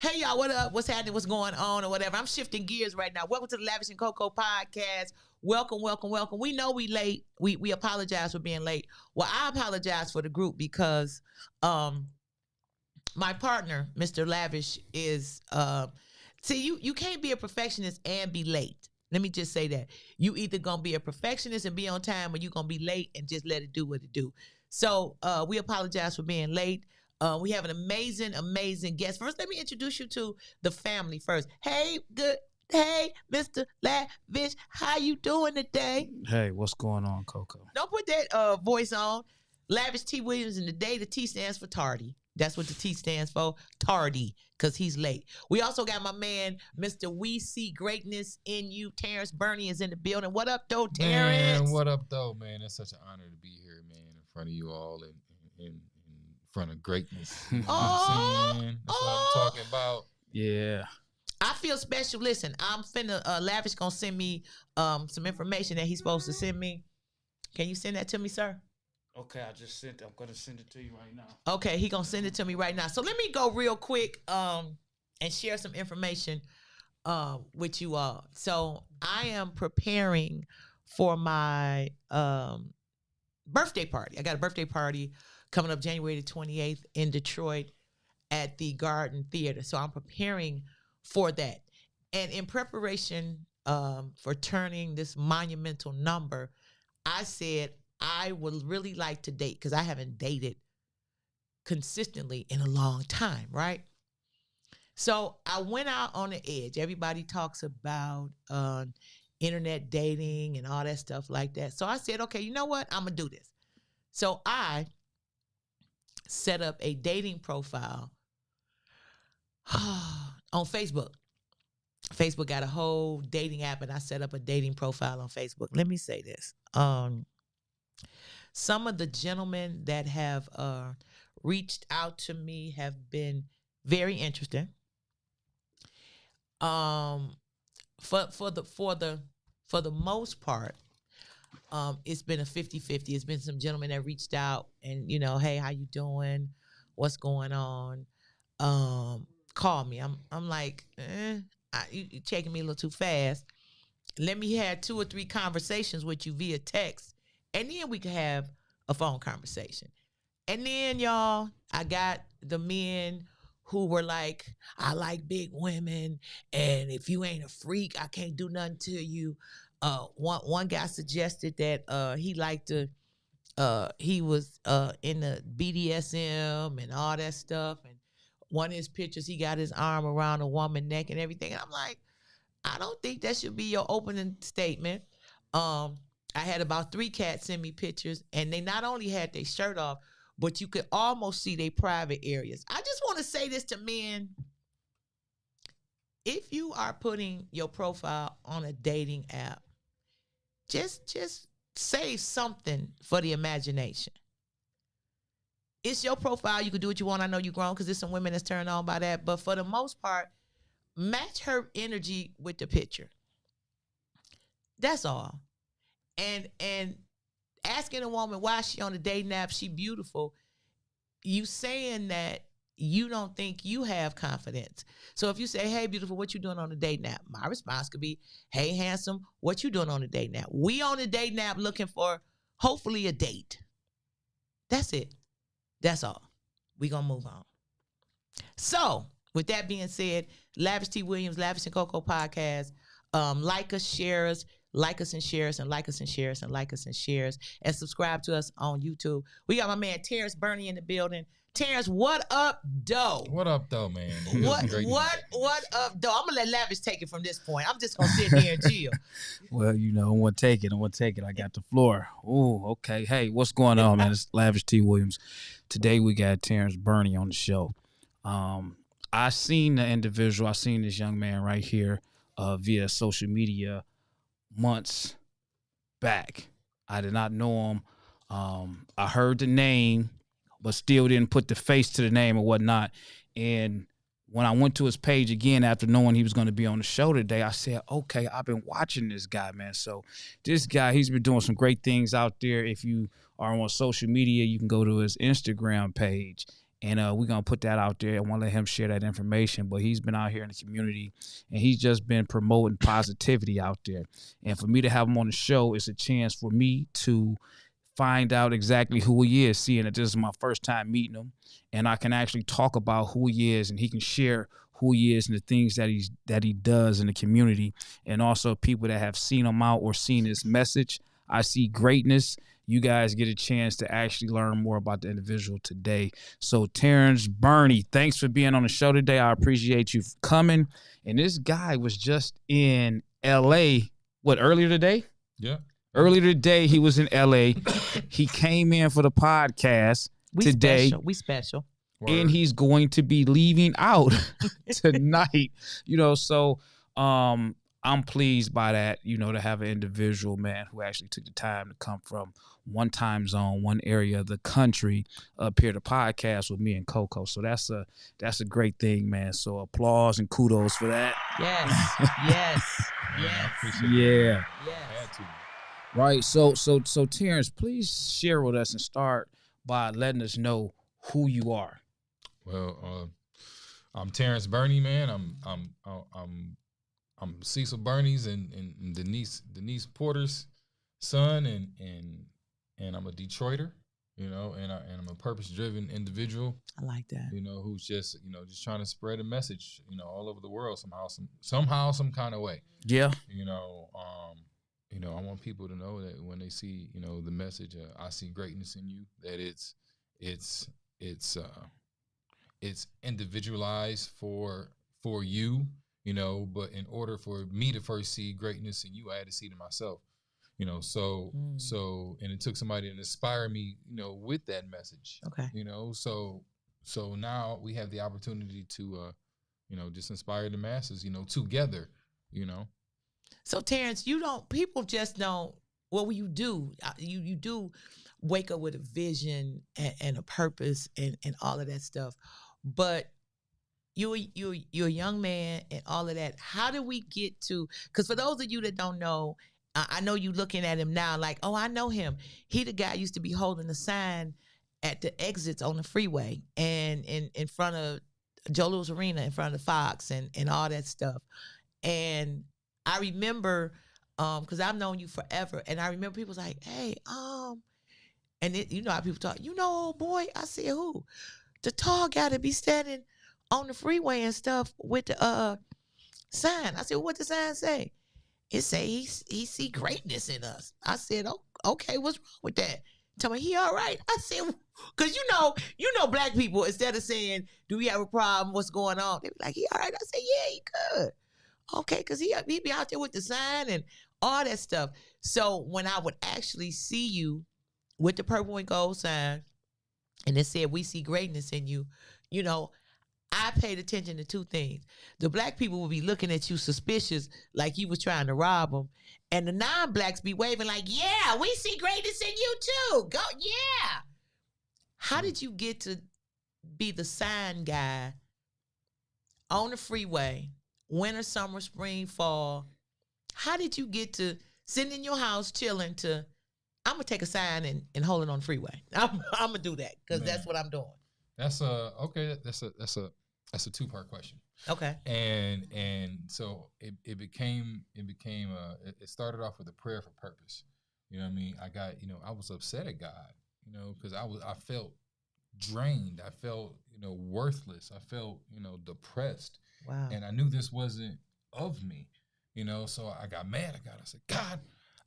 Hey y'all, what up? What's happening? What's going on or whatever? I'm shifting gears right now. Welcome to the Lavish and Coco podcast. Welcome, welcome, welcome. We know we late. We apologize for being late. Well, I apologize for the group because my partner, Mr. Lavish, is see, you can't be a perfectionist and be late. Let me just say that. You either gonna be a perfectionist and be on time, or you gonna be late and just let it do what it do. So we apologize for being late. We have an amazing, amazing guest. First, let me introduce you to the family first. Hey, Mr. Lavish, how you doing today? Hey, what's going on, Coco? Don't put that voice on. Lavish T. Williams, and today the T stands for tardy. That's what the T stands for, tardy, because he's late. We also got my man, Mr. We See Greatness in You, Terrance. Burney is in the building. What up, though, Terrance? Man, what up, though, man? It's such an honor to be here, man, in front of you all and in front of greatness. You know what I'm saying? That's what I'm talking about. Yeah. I feel special. Listen, I'm finna, Lavish gonna send me some information that he's supposed to send me. Can you send that to me, sir? Okay, I just sent it. I'm going to send it to you right now. Okay, he gonna send it to me right now. So let me go real quick and share some information with you all. So I am preparing for my birthday party. I got a birthday party coming up January the 28th in Detroit at the Garden Theater. So I'm preparing for that. And in preparation for turning this monumental number, I said I would really like to date, because I haven't dated consistently in a long time, right? So I went out on the edge. Everybody talks about internet dating and all that stuff like that. So I said, okay, you know what? I'm going to do this. So I set up a dating profile on Facebook. Facebook got a whole dating app, and I set up a dating profile on Facebook. Let me say this. Some of the gentlemen that have reached out to me have been very interesting. For the most part, it's been a 50-50. It's been some gentlemen that reached out and, hey, how you doing? What's going on? Call me. I'm like, you're taking me a little too fast. Let me have 2 or 3 conversations with you via text, and then we can have a phone conversation. And then, y'all, I got the men who were like, I like big women, and if you ain't a freak, I can't do nothing to you. One guy suggested that he liked to, he was in the BDSM and all that stuff, and one of his pictures, he got his arm around a woman's neck and everything. And I'm like, I don't think that should be your opening statement. I had about 3 cats send me pictures, and they not only had their shirt off, but you could almost see their private areas. I just want to say this to men. If you are putting your profile on a dating app, just save something for the imagination. It's your profile. You can do what you want. I know you're grown, because there's some women that's turned on by that. But for the most part, match her energy with the picture. That's all. And asking a woman why she on a dating app, she beautiful, you saying that you don't think you have confidence. So if you say, hey, beautiful, what you doing on a dating app? My response could be, hey, handsome, what you doing on a dating app? We on a dating app looking for, hopefully, a date. That's it. That's all. We gonna move on. So with that being said, Lavish T. Williams, Lavish and Coco podcast. Like us, share us, like us and share us, and like us and share us, and like us and share us, and subscribe to us on YouTube. We got my man Terrance Burney in the building. Terrance, what up, doe? What up, though, man? What up, doe? I'm gonna let Lavish take it from this point. I'm just gonna sit here and chill. Well, I'm going to take it. I got the floor. Oh, okay. Hey, what's going on, man? It's Lavish T. Williams. Today we got Terrance Burney on the show. I seen the individual. I seen this young man right here via social media months back. I did not know him. I heard the name, but still didn't put the face to the name or whatnot. And when I went to his page again after knowing he was going to be on the show today, I said, okay, I've been watching this guy, man. So this guy, he's been doing some great things out there. If you are on social media, you can go to his Instagram page And we're going to put that out there. I want to let him share that information. But he's been out here in the community, and he's just been promoting positivity out there. And for me to have him on the show, it's a chance for me to find out exactly who he is, seeing that this is my first time meeting him. And I can actually talk about who he is, and he can share who he is and the things that he does in the community. And also people that have seen him out or seen his message. I see greatness. You guys get a chance to actually learn more about the individual today. So Terrance, Burney, thanks for being on the show today. I appreciate you coming. And this guy was just in L.A., earlier today? Yeah. Earlier today, he was in L.A. He came in for the podcast today. We special. Word. And he's going to be leaving out tonight. So I'm pleased by that, to have an individual, man, who actually took the time to come from one time zone, one area of the country, up here to podcast with me and Coco. So that's a great thing, man. So applause and kudos for that. Yes. Yes. I appreciate Yeah. Yes. Right. So Terrance, please share with us and start by letting us know who you are. Well, I'm Terrance Burney, man. I'm Cecil Burney's and Denise Porter's son, and I'm a Detroiter, and I'm a purpose-driven individual. I like that. Who's just trying to spread a message, all over the world somehow, some kind of way. Yeah. I want people to know that when they see, the message, I see greatness in you, that it's individualized for you. But in order for me to first see greatness in you, I had to see it in myself, so and it took somebody to inspire me, with that message. Okay. So now we have the opportunity to, just inspire the masses, together, So Terrance, people just don't, well, you do, you do wake up with a vision and a purpose and all of that stuff, but you're a young man and all of that. How do we get to, because for those of you that don't know, I know you looking at him now like, oh, I know him. He the guy used to be holding the sign at the exits on the freeway and in front of Joe Louis Arena, in front of the Fox and all that stuff. And I remember, because I've known you forever, and I remember people was like, hey, and how people talk, old boy, I said, who? The tall guy that be standing on the freeway and stuff with the sign. I said, what the sign say? It say he see greatness in us. I said, oh, okay, what's wrong with that? Tell me he all right. I said, because black people, instead of saying, do we have a problem? What's going on? They be like, he all right. I said, yeah, he good. Okay, because he be out there with the sign and all that stuff. So when I would actually see you with the purple and gold sign, and it said, we see greatness in you, I paid attention to two things. The black people would be looking at you suspicious, like you was trying to rob them. And the non-blacks be waving like, yeah, we see greatness in you too. Go, yeah. How did you get to be the sign guy on the freeway, winter, summer, spring, fall? How did you get to sitting in your house chilling to, I'm going to take a sign and hold it on the freeway? I'm going to do that because that's what I'm doing. That's a two-part question. Okay. And so it started off with a prayer for purpose. You know what I mean? I was upset at God, because I felt drained. I felt, worthless. I felt, depressed. Wow. And I knew this wasn't of me, so I got mad at God. I said, God,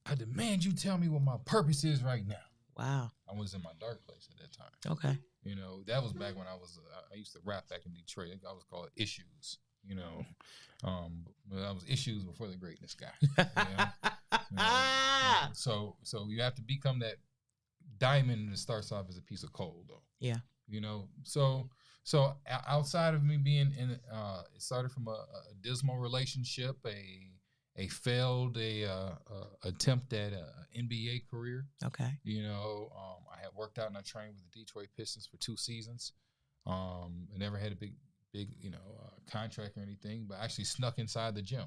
I demand you tell me what my purpose is right now. Wow. I was in my dark place at that time. Okay. That was back when I used to rap back in Detroit. I was called Issues, but I was Issues before the greatness guy. So you have to become that diamond, and it starts off as a piece of coal, though. Yeah. So outside of me being in, it started from a dismal relationship, a failed attempt at an NBA career. Okay. I had worked out and I trained with the Detroit Pistons for 2 seasons. I never had a big contract or anything, but I actually snuck inside the gym.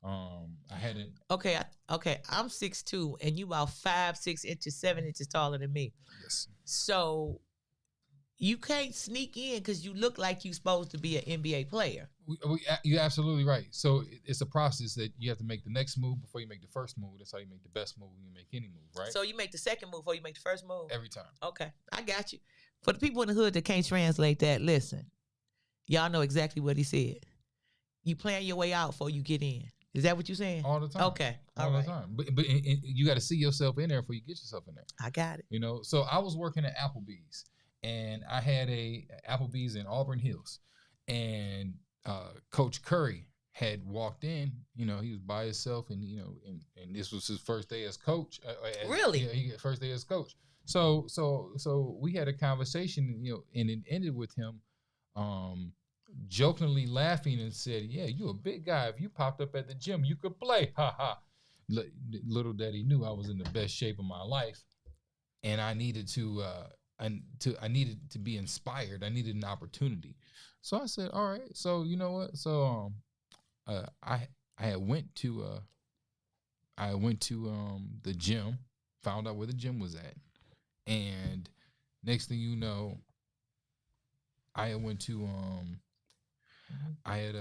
I hadn't. Okay. I'm 6'2", and you about 5, 6 inches, 7 inches taller than me. Yes. So you can't sneak in because you look like you're supposed to be an NBA player. You're absolutely right. So it's a process that you have to make the next move before you make the first move. That's how you make the best move when you make any move, right? So you make the second move before you make the first move? Every time. Okay, I got you. For the people in the hood that can't translate that, listen. Y'all know exactly what he said. You plan your way out before you get in. Is that what you're saying? All the time. Okay. All the time. But you got to see yourself in there before you get yourself in there. I got it. You know, so I was working at Applebee's, and I had a Applebee's in Auburn Hills, and Coach Curry had walked in. You know, he was by himself, and you know, and this was his first day as coach. Really? Yeah, first day as coach. So we had a conversation, you know, and it ended with him jokingly laughing and said, "Yeah, you a big guy. If you popped up at the gym, you could play." Ha ha. Little daddy knew I was in the best shape of my life, and I needed to I needed to be inspired. I needed an opportunity. So I said, "All right. So you know what? So I went to the gym, found out where the gym was at, and next thing you know, I went to I had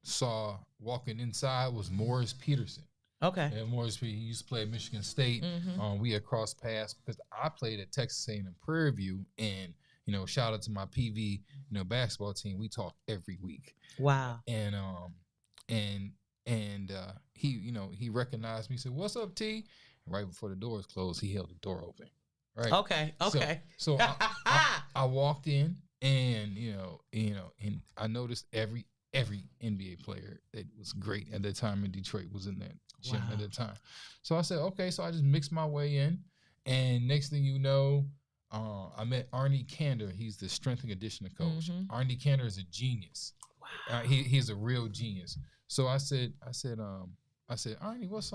saw walking inside was Morris Peterson. Okay. And Morris, he used to play at Michigan State. Mm-hmm. We had crossed paths because I played at Texas A&M Prairie View, and you know, shout out to my PV, you know, basketball team. We talk every week. Wow. And he, you know, he recognized me. Said, "What's up, T?" And right before the doors closed, he held the door open. Right. Okay. So I walked in, and you know, and I noticed every NBA player that was great at that time in Detroit was in that gym at that time. So I said, okay. So I just mixed my way in, and next thing you know, I met Arnie Kander. He's the strength and conditioning coach. Mm-hmm. Arnie Kander is a genius. Wow. He's a real genius. So I said, Arnie, what's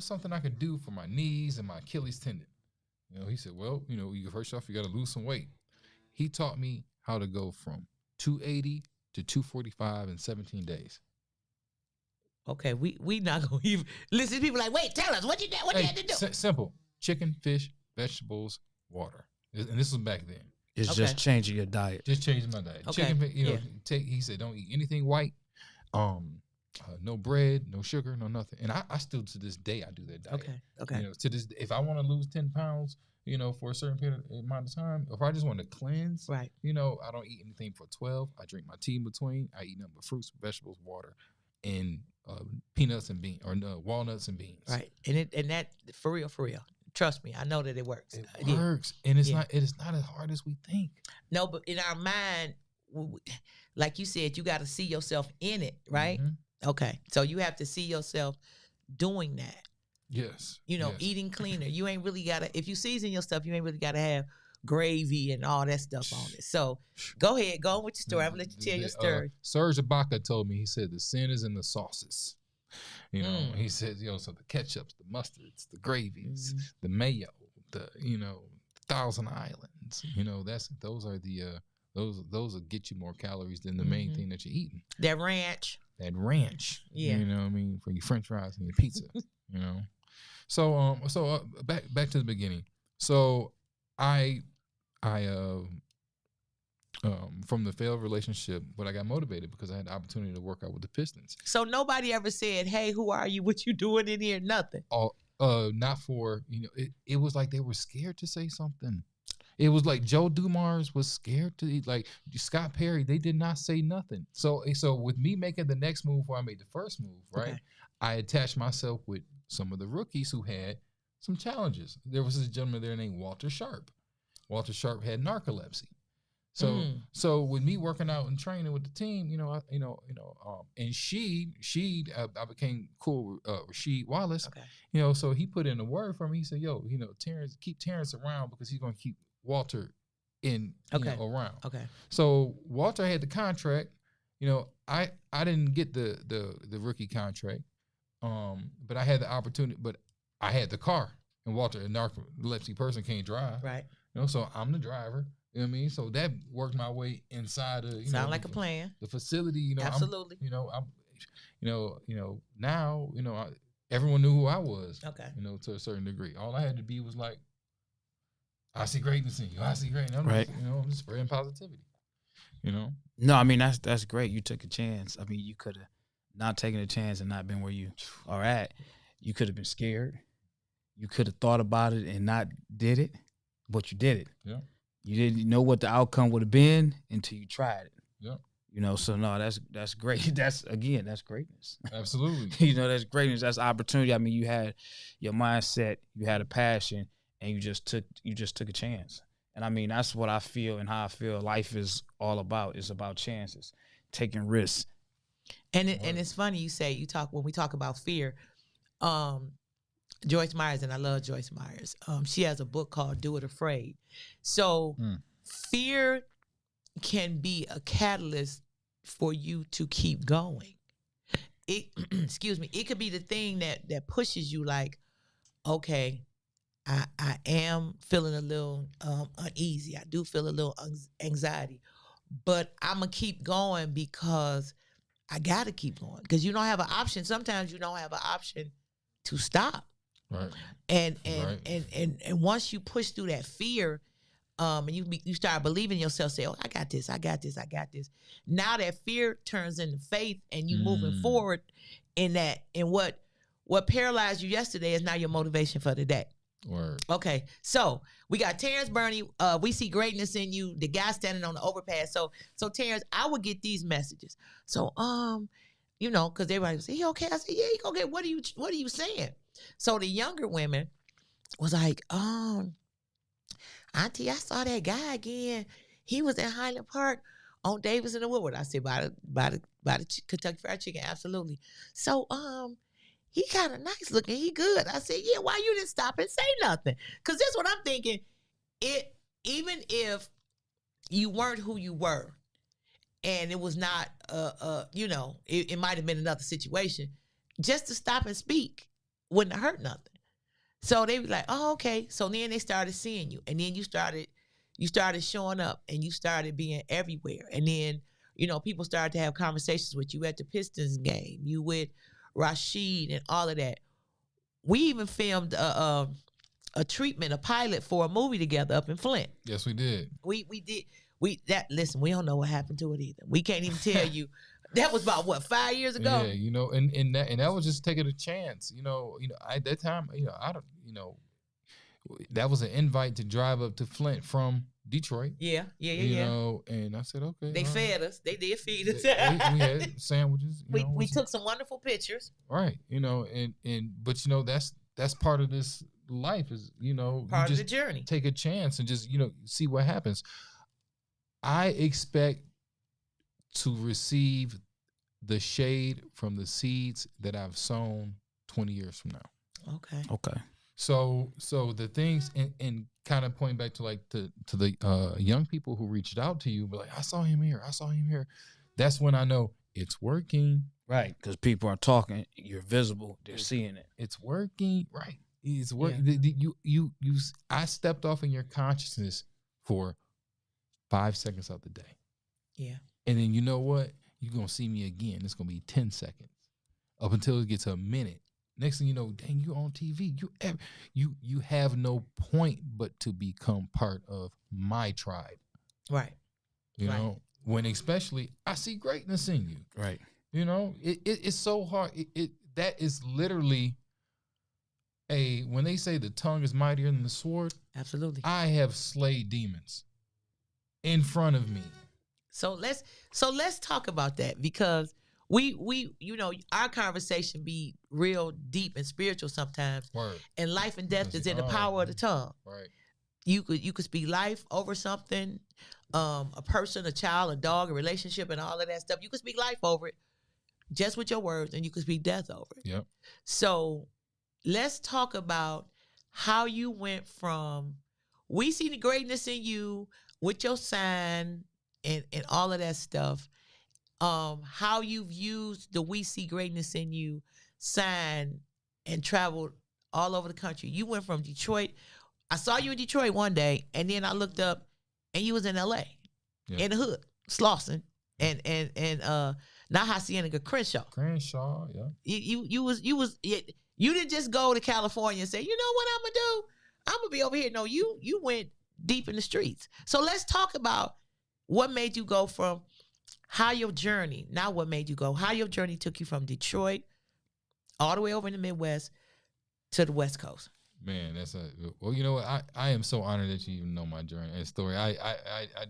something I could do for my knees and my Achilles tendon? You know, he said, well, you know, first off, you got to lose some weight. He taught me how to go from 280 to 245 in 17 days. Okay, we not gonna even listen to people like, wait, tell us what you had to do. Simple: chicken, fish, vegetables, water, and this was back then. It's just changing your diet. Just changing my diet. Okay. Chicken, you know, he said, don't eat anything white. No bread, no sugar, no nothing. And I still to this day I do that diet. Okay. You know, to this, if I want to lose 10 pounds, you know, for a certain period amount of time, if I just want to cleanse, right? You know, I don't eat anything for 12. I drink my tea in between. I eat nothing but fruits, vegetables, water, and peanuts and beans, or walnuts and beans. Right. And that for real. Trust me, I know that it works. It works, and it's not. It is not as hard as we think. No, but in our mind, like you said, you got to see yourself in it, right? Mm-hmm. Okay, so you have to see yourself doing that. Yes. You know, eating cleaner. You ain't really got to. If you season your stuff, you ain't really got to have gravy and all that stuff on it. So go ahead, go on with your story. I'm gonna let you tell your story. Serge Ibaka told me. He said the sin is in the sauces. You know, he says, you know, so the ketchups, the mustards, the gravies, the mayo, the, you know, Thousand Islands, you know, those will get you more calories than the main thing that you're eating. That ranch. Yeah. You know what I mean? For your French fries and your pizza, you know? So, back to the beginning. So I from the failed relationship, but I got motivated because I had the opportunity to work out with the Pistons. So nobody ever said, "Hey, who are you? What you doing in here?" Nothing. Not for, you know, it was like they were scared to say something. It was like Joe Dumars was scared to, like Scott Perry, they did not say nothing. So with me making the next move before I made the first move, right? Okay. I attached myself with some of the rookies who had some challenges. There was this gentleman there named Walter Sharp. Walter Sharp had narcolepsy. So with me working out and training with the team, and I became cool with Rasheed Wallace. Okay. You know, so he put in a word for me. He said, "Yo, you know, Terrance, keep Terrance around because he's gonna keep Walter around." Okay. So Walter had the contract. You know, I didn't get the rookie contract, but I had the opportunity. But I had the car, and Walter, a narcolepsy person, can't drive. Right. You know, so I'm the driver. You know what I mean? So that worked my way inside of, sound like a plan. The facility, you know. Absolutely. Now, everyone knew who I was. Okay. You know, to a certain degree. All I had to be was like I see greatness in you. I see greatness. Right. I'm just spreading positivity. No, I mean that's great. You took a chance. I mean, you could have not taken a chance and not been where you are at. You could have been scared. You could have thought about it and not did it, but you did it. Yeah. You didn't know what the outcome would have been until you tried it. Yeah. So no, that's great. That's greatness. Absolutely. That's greatness. That's opportunity. I mean, you had your mindset, you had a passion, and you just took a chance. And I mean, that's what I feel and how I feel life is all about. It's about chances, taking risks. And it's funny when we talk about fear, Joyce Myers, and I love Joyce Myers. She has a book called Do It Afraid. So fear can be a catalyst for you to keep going. It could be the thing that pushes you like, okay, I am feeling a little uneasy. I do feel a little anxiety, but I'm going to keep going because I got to keep going because you don't have an option. Sometimes you don't have an option to stop. Right. And once you push through that fear, and you start believing in yourself, say, oh, I got this. Now that fear turns into faith and you moving forward in that, and what paralyzed you yesterday is now your motivation for today. Word. Okay, so we got Terrance, Burney. We see greatness in you. The guy standing on the overpass. So Terrance, I would get these messages. So because everybody would say, "He okay?" I said, "Yeah, he okay." What are you saying? So the younger women was like, Auntie, I saw that guy again. He was in Highland Park on Davis and the Woodward. I said, by the Kentucky Fried Chicken, absolutely. So he kind of nice looking. He good. I said, yeah, why you didn't stop and say nothing? Because this is what I'm thinking. Even if you weren't who you were, and it was not, it might have been another situation, just to stop and speak wouldn't have hurt nothing. So they were like, oh, okay. So then they started seeing you. And then you started showing up and you started being everywhere. And then, people started to have conversations with you at the Pistons game. You with Rashid and all of that. We even filmed a pilot for a movie together up in Flint. Yes, we did. We did. Listen, we don't know what happened to it either. We can't even tell you. That was about 5 years ago. Yeah, and that was just taking a chance. At that time, that was an invite to drive up to Flint from Detroit. Yeah. And I said, okay. They fed us. They did feed us. we had sandwiches. We took some wonderful pictures. Right. But that's part of this life is, part of the journey. Take a chance and just, see what happens. I expect to receive the shade from the seeds that I've sown 20 years from now. Okay. So the things and kind of pointing back to like to the young people who reached out to you, but like I saw him here. That's when I know it's working. Right, because people are talking. You're visible. They're seeing it. It's working. Right. It's working. Yeah. I stepped off in your consciousness for 5 seconds of the day. Yeah. And then you know what? You're going to see me again. It's going to be 10 seconds up until it gets a minute. Next thing you know, dang, you're on TV. You have no point but to become part of my tribe. Right. You know, when especially I see greatness in you. Right. It's so hard. That is literally when they say the tongue is mightier than the sword. Absolutely. I have slayed demons in front of me. So let's talk about that because we our conversation be real deep and spiritual sometimes. Word. And life and death is in the power of the tongue. Right. You could speak life over something, a person, a child, a dog, a relationship, and all of that stuff. You could speak life over it just with your words, and you could speak death over it. Yep. So let's talk about how you went from we see the greatness in you with your sign and all of that stuff. How you've used the we see greatness in you sign and traveled all over the country. You went from Detroit. I saw you in Detroit one day, and then I looked up, and you was in L.A. In the hood, Slauson, and not Hacienda, Crenshaw. Crenshaw, yeah. You didn't just go to California and say, you know what I'm gonna do? I'm gonna be over here. No, you went deep in the streets. So let's talk about what made you go from how your journey, not what made you go, how your journey took you from Detroit all the way over in the Midwest to the West Coast. Man, well. You know what? I am so honored that you even know my journey and story. I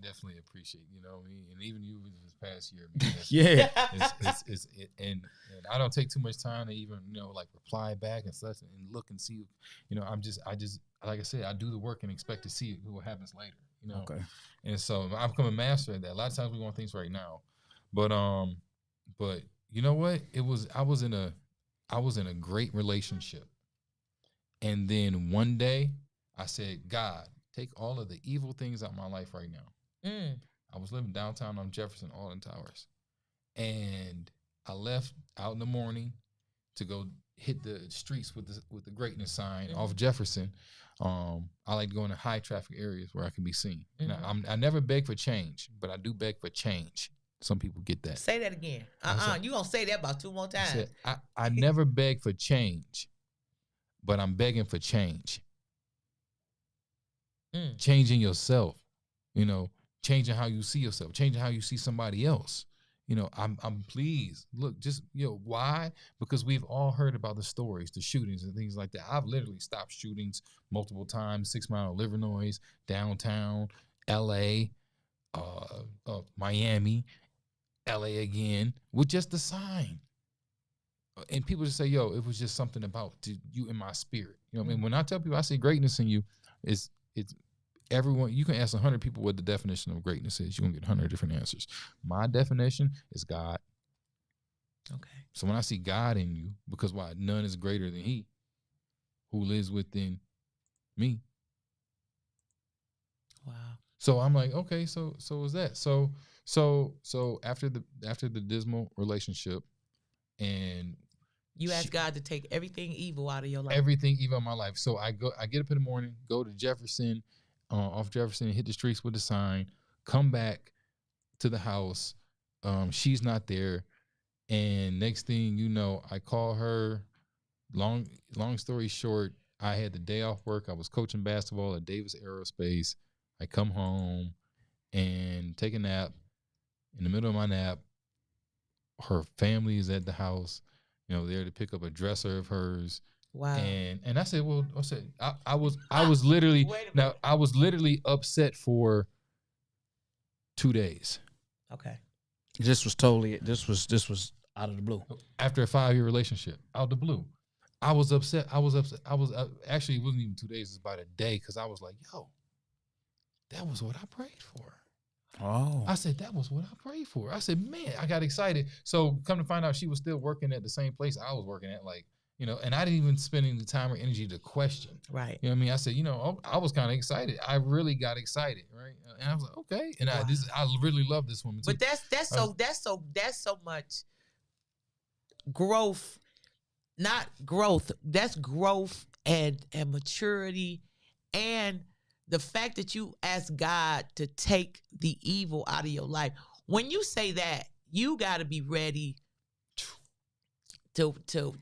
definitely appreciate, and even you this past year. Man, Yeah. And I don't take too much time to even like reply back and such and look and see. I just like I said, I do the work and expect to see what happens later. Okay. And so I've become a master at that. A lot of times we want things right now, but you know what? I was in a great relationship. And then one day I said, God, take all of the evil things out of my life right now. I was living downtown on Jefferson, Alden Towers. And I left out in the morning to go hit the streets with the greatness sign off Jefferson. I like to go into high traffic areas where I can be seen. I never beg for change, but I do beg for change. Some people get that. Say that again. You gonna say that about 2 more times. I said, I never beg for change, but I'm begging for change. Changing yourself, changing how you see yourself, changing how you see somebody else. I'm pleased. Look, just why? Because we've all heard about the stories, the shootings and things like that. I've literally stopped shootings multiple times, 6 Mile, Livernois, downtown, LA, Miami, LA again, with just the sign. And people just say, yo, it was just something about you in my spirit. You know what I mean? When I tell people I see greatness in you, it's everyone. You can ask 100 people what the definition of greatness is. You're going to get 100 different answers. My definition is God. Okay. So when I see God in you, because why? None is greater than he who lives within me. Wow. So I'm like, okay, so is that. So after the dismal relationship, and you ask God to take everything evil out of your life. Everything evil in my life. So I get up in the morning, go to Jefferson, off Jefferson, hit the streets with the sign, come back to the house. She's not there. And next thing you know, I call her. Long story short, I had the day off work. I was coaching basketball at Davis Aerospace. I come home and take a nap. In the middle of my nap, her family is at the house, there to pick up a dresser of hers. Wow. And I said, I was literally I was literally upset for 2 days. Okay. This was out of the blue. After a 5-year relationship, out of the blue. I was upset. Actually, it wasn't even 2 days, it was about a day, because I was like, yo, that was what I prayed for. Oh. I said, that was what I prayed for. I said, man, I got excited. So come to find out, she was still working at the same place I was working at, and I didn't even spend any time or energy to question. Right. You know what I mean? I said, I was kind of excited. I really got excited, right? And I was like, okay. And wow. I really love this woman too. But that's so much growth, not growth. That's growth and maturity, and the fact that you ask God to take the evil out of your life. When you say that, you got to be ready to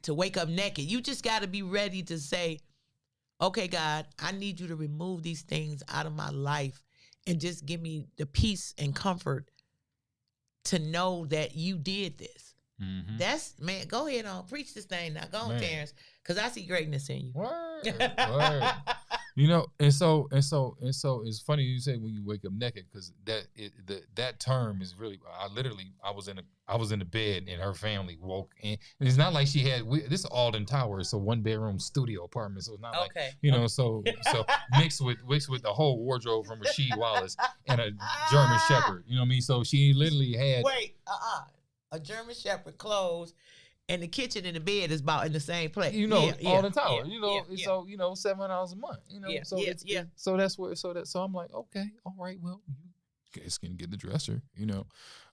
wake up naked. You just got to be ready to say, okay, God, I need you to remove these things out of my life and just give me the peace and comfort to know that you did this. Mm-hmm. That's, man, go ahead on. Preach this thing now. Go on, Terrance, because I see greatness in you. Word. And so it's funny you say when you wake up naked, because that term is really, I was in the bed and her family woke in. And it's not like she had, this is Alden Towers, so 1-bedroom studio apartment. So it's not like, so mixed with the whole wardrobe from Rasheed Wallace and a German Shepherd. You know what I mean? So she literally had. A German Shepherd clothes. And the kitchen and the bed is about in the same place. All the time. So $700 a month. So that's where. So I'm like, okay, all right, well, you guys can get the dresser.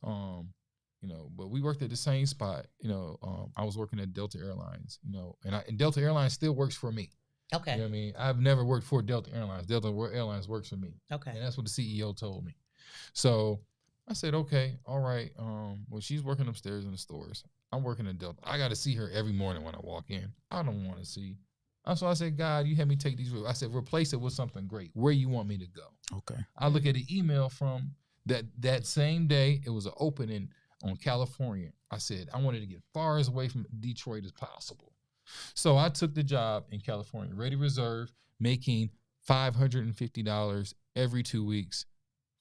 But we worked at the same spot. I was working at Delta Airlines. And Delta Airlines still works for me. Okay. You know what I mean? I've never worked for Delta Airlines. Delta Airlines works for me. Okay. And that's what the CEO told me. So I said, okay, all right. Well, she's working upstairs in the stores. I'm working at Delta. I got to see her every morning when I walk in. I don't want to see So I said, God, you had me take these. I said, replace it with something great. Where you want me to go? Okay. I look at the email from that same day. It was an opening on California. I said, I wanted to get far as away from Detroit as possible. So I took the job in California, Ready Reserve, making $550 every 2 weeks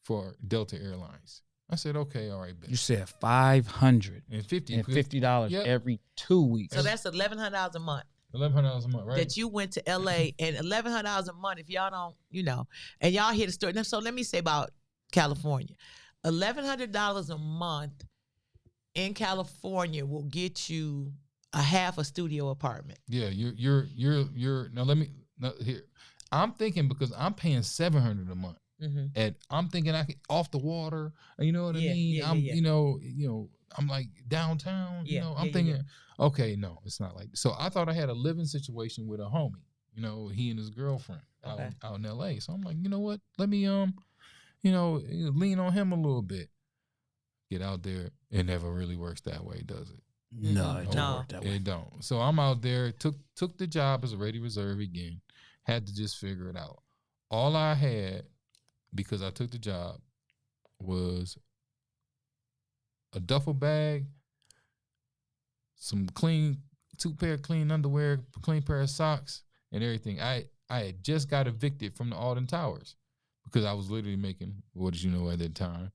for Delta Airlines. I said, okay, all right, bet. You said $550 Yep. every 2 weeks. So that's $1,100 a month. $1,100 a month, right? That you went to LA, and $1,100 a month. If y'all don't, and y'all hear the story. So let me say about California, $1,100 a month in California will get you a half a studio apartment. Yeah, you're now. Here. I'm thinking because I'm paying $700 a month, and I'm thinking I can off the water. You know what I mean? Yeah. I'm like downtown. I'm thinking, okay, no, it's not like. So I thought I had a living situation with a homie. He and his girlfriend out in L.A. So I'm like, you know what? Let me lean on him a little bit. Get out there. It never really works that way, does it? No, it don't work that way. It don't. So I'm out there, took the job as a Ready Reserve again. Had to just figure it out. All I had, because I took the job, was a duffel bag, some two pair of clean underwear, clean pair of socks, and everything. I had just got evicted from the Alden Towers because I was literally making, what did you know at that time?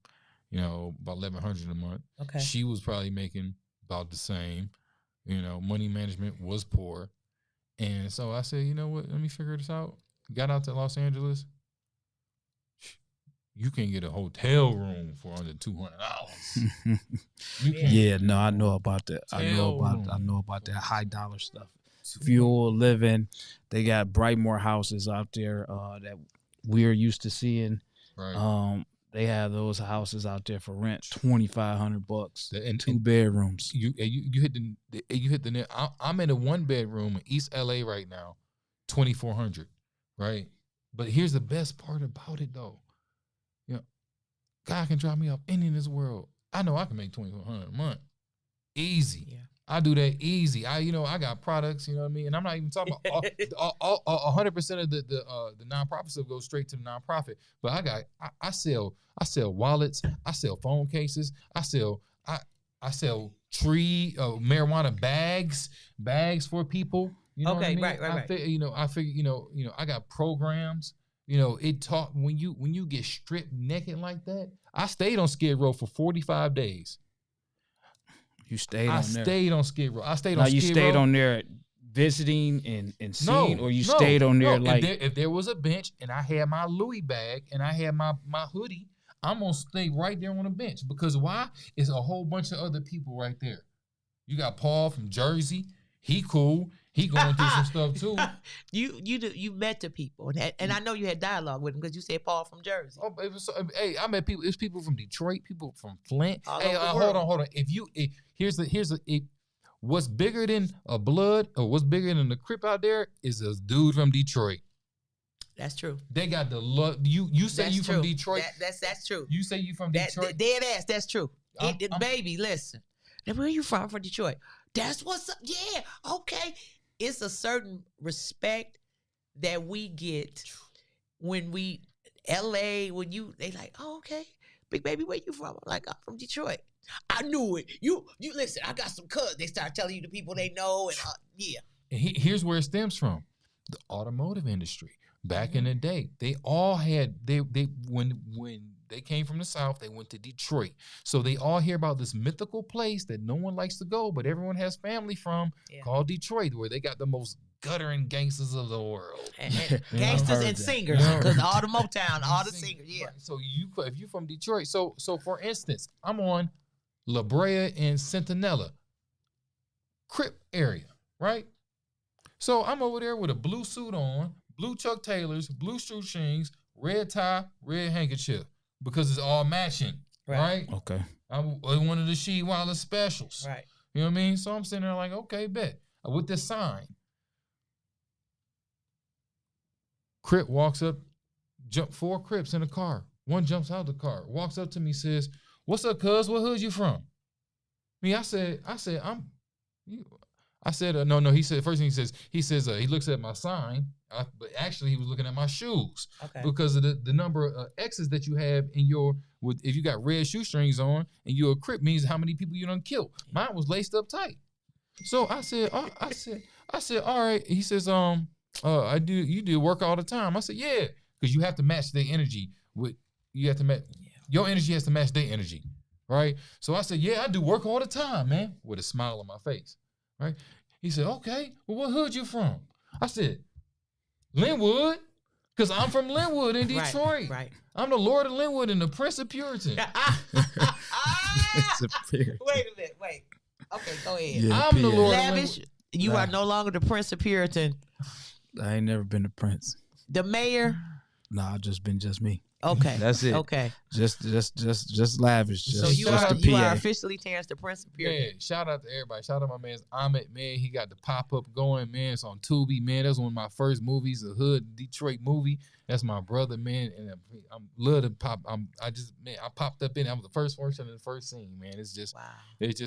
About $1,100 a month. Okay. She was probably making about the same. Money management was poor. And so I said, you know what? Let me figure this out. Got out to Los Angeles. You can get a hotel room for under $200. Yeah, no, I know about that. I know about that high dollar stuff. Fuel, living. They got Brightmoor houses out there that we're used to seeing. Right. They have those houses out there for rent, $2,500 and 2 bedrooms. You hit the net. I'm in a 1-bedroom in East LA right now, $2,400, right? But here's the best part about it though. God can drop me off any in this world. I know I can make $2,400 a month, easy. Yeah. I do that easy. I got products, you know what I mean? And I'm not even talking about 100% of the nonprofit will go straight to the nonprofit. But I sell wallets, I sell phone cases, I sell marijuana bags for people. You know what I mean? Right. I figure, I got programs. It taught when you get stripped naked like that. I stayed on Skid Row for 45 days. You stayed on there. I stayed on Skid Row. You stayed on there visiting and seeing, or you stayed on there like if there was a bench and I had my Louis bag and I had my hoodie, I'm gonna stay right there on the bench because why? It's a whole bunch of other people right there. You got Paul from Jersey. He cool. He going through some stuff too. You met the people, and I know you had dialogue with him because you said Paul from Jersey. Oh, I met people. It's people from Detroit, people from Flint. Hold on. What's bigger than a blood or what's bigger than the Crip out there is a dude from Detroit. That's true. They got the love. You say you from Detroit. That's true. You say you from Detroit. Dead ass. That's true. Baby, listen. Now, where are you from? From Detroit. That's what's up. Yeah. Okay. It's a certain respect that we get when we LA. They like, oh, okay, big baby, where you from? I'm like, I'm from Detroit. I knew it. You listen. I got some cousins. They start telling you the people they know, and yeah. And here's where it stems from: the automotive industry. Back in the day, they all had when they came from the South, they went to Detroit. So they all hear about this mythical place that no one likes to go, but everyone has family from, called Detroit, where they got the most guttering gangsters of the world. And gangsters and singers, because all the Motown, all the singers, yeah. Right. So if you're from Detroit, so for instance, I'm on La Brea and Centinela, Crip area, right? So I'm over there with a blue suit on, blue Chuck Taylors, blue shoestrings, red tie, red handkerchief, because it's all matching, right? Okay. I'm one of the She Wallace specials. Right. You know what I mean? So I'm sitting there like, okay, bet. With this sign. Crip walks up, jump 4 Crips in a car. One jumps out the car, walks up to me, says, "What's up, cuz? What hood you from?" Me, I said, I said, no. He said, first thing he says, he looks at my sign, but actually he was looking at my shoes. Okay. Because of the number of X's that you have in if you got red shoestrings on and you're a Crip means how many people you done killed. Mine was laced up tight. So I said, all right. He says, you do work all the time. I said, yeah, because you have to match their energy your energy has to match their energy, right? So I said, yeah, I do work all the time, man, with a smile on my face, right? He said, okay, well, what hood you from? I said, Linwood, because I'm from Linwood in Detroit. Right. I'm the Lord of Linwood and the Prince of Puritan. Wait a minute, wait. Okay, go ahead. Yeah, I'm the Lord Lavish, you are no longer the Prince of Puritan. I ain't never been the prince. The mayor? Nah, I've just been me. Okay. That's it. Okay. Just lavish. So you are officially Terrance, the Prince of Puritan. Man, shout out to everybody. Shout out to my man Ahmed, man. He got the pop-up going, man. It's on Tubi, man. That's one of my first movies, a hood Detroit movie. That's my brother, man. And I'm love to pop. I popped up in it. I was the first person in the first scene, man. It's just